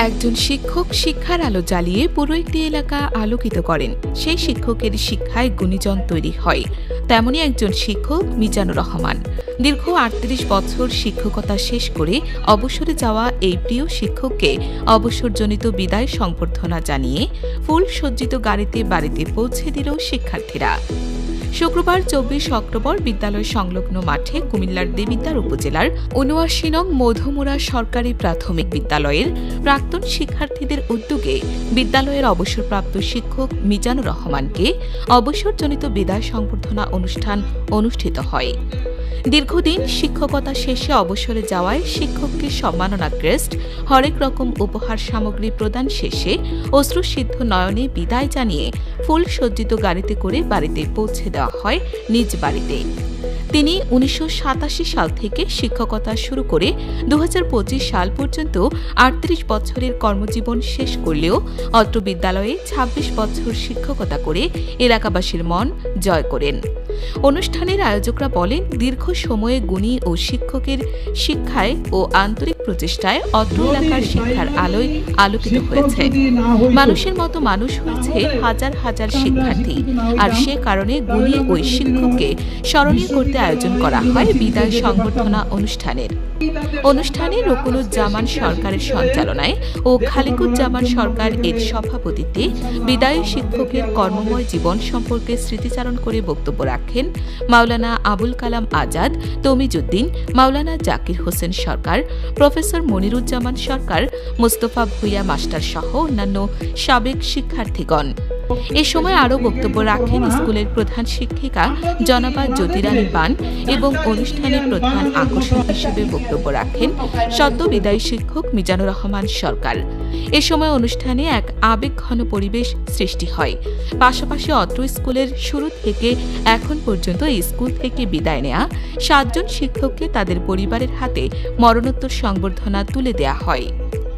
একজন শিক্ষক শিক্ষার আলো জ্বালিয়ে পুরো একটি এলাকা আলোকিত করেন। সেই শিক্ষকের শিক্ষায় গুণীজন তৈরি হয়। তেমনি একজন শিক্ষক মিজানুর রহমান। দীর্ঘ ৩৮ বছর শিক্ষকতা শেষ করে অবসরে যাওয়া এই প্রিয় শিক্ষককে অবসরজনিত বিদায় সংবর্ধনা জানিয়ে ফুল সজ্জিত গাড়িতে বাড়িতে পৌঁছে দিল শিক্ষার্থীরা। শুক্রবার ২৪ অক্টোবর বিদ্যালয় সংলগ্ন মাঠে কুমিল্লার দেবিদ্বার উপজেলার ৭৯ নং মধুমুড়া সরকারি প্রাথমিক বিদ্যালয়ের প্রাক্তন শিক্ষার্থীদের উদ্যোগে বিদ্যালয়ের অবসরপ্রাপ্ত শিক্ষক মিজানুর রহমানকে অবসরজনিত বিদায় সংবর্ধনা অনুষ্ঠান অনুষ্ঠিত হয়। দীর্ঘদিন শিক্ষকতা শেষে অবসরে যাওয়ায় শিক্ষককে সম্মাননা ক্রেস্ট, হরেক রকম উপহার সামগ্রী প্রদান শেষে অশ্রুসিদ্ধ নয়নে বিদায় জানিয়ে ফুল সজ্জিত গাড়িতে করে বাড়িতে পৌঁছে দেওয়া হয় নিজ বাড়িতে। তিনি ১৯৮৭ সাল থেকে শিক্ষকতা শুরু করে ২০২৫ সাল পর্যন্ত ৩৮ বছরের কর্মজীবন শেষ করলেও অত্র বিদ্যালয়ে ২৬ বছর শিক্ষকতা করে এলাকাবাসীর মন জয় করেন। অনুষ্ঠানের আয়োজকরা বলেন, দীর্ঘ সময়ে গুণী ও শিক্ষকের শিক্ষায় ও আন্তরিক প্রচেষ্টায় অত্র এলাকার শিক্ষার আলোয় আলোকিত হয়েছে। মানুষের মতো মানুষ হয়েছে হাজার হাজার শিক্ষার্থী, আর সে কারণে গুণী ওই শিক্ষককে স্মরণীয় করতে আয়োজন করা হয় বিদায় সংবর্ধনা অনুষ্ঠানে রকুনুজ্জামান সরকারের সঞ্চালনায় ও খালিকুজ্জামান সরকার এর সভাপতিত্বে বিদায়ী শিক্ষকের কর্মময় জীবন সম্পর্কে স্মৃতিচারণ করে বক্তব্য রাখেন মাওলানা আবুল কালাম আজাদ, তমিজউদ্দিন, মাওলানা জাকির হোসেন সরকার, প্রফেসর মনিরুজ্জামান সরকার, মোস্তফা ভূঁইয়া মাস্টার সহ অন্যান্য সাবেক শিক্ষার্থীগণ। এ সময় আরও বক্তব্য রাখেন স্কুলের প্রধান শিক্ষিকা জনাবা জ্যোতিরানী পান এবং অনুষ্ঠানের প্রধান আকর্ষণ হিসেবে বক্তব্য রাখেন সদ্য বিদায়ী শিক্ষক মিজানুর রহমান সরকার। এ সময় অনুষ্ঠানে এক আবেগঘন পরিবেশ সৃষ্টি হয়। পাশাপাশি অত্র স্কুলের শুরু থেকে এখন পর্যন্ত এই স্কুল থেকে বিদায় নেয়া ৭ জন শিক্ষককে তাদের পরিবারের হাতে মরণোত্তর সংবর্ধনা তুলে দেয়া হয়।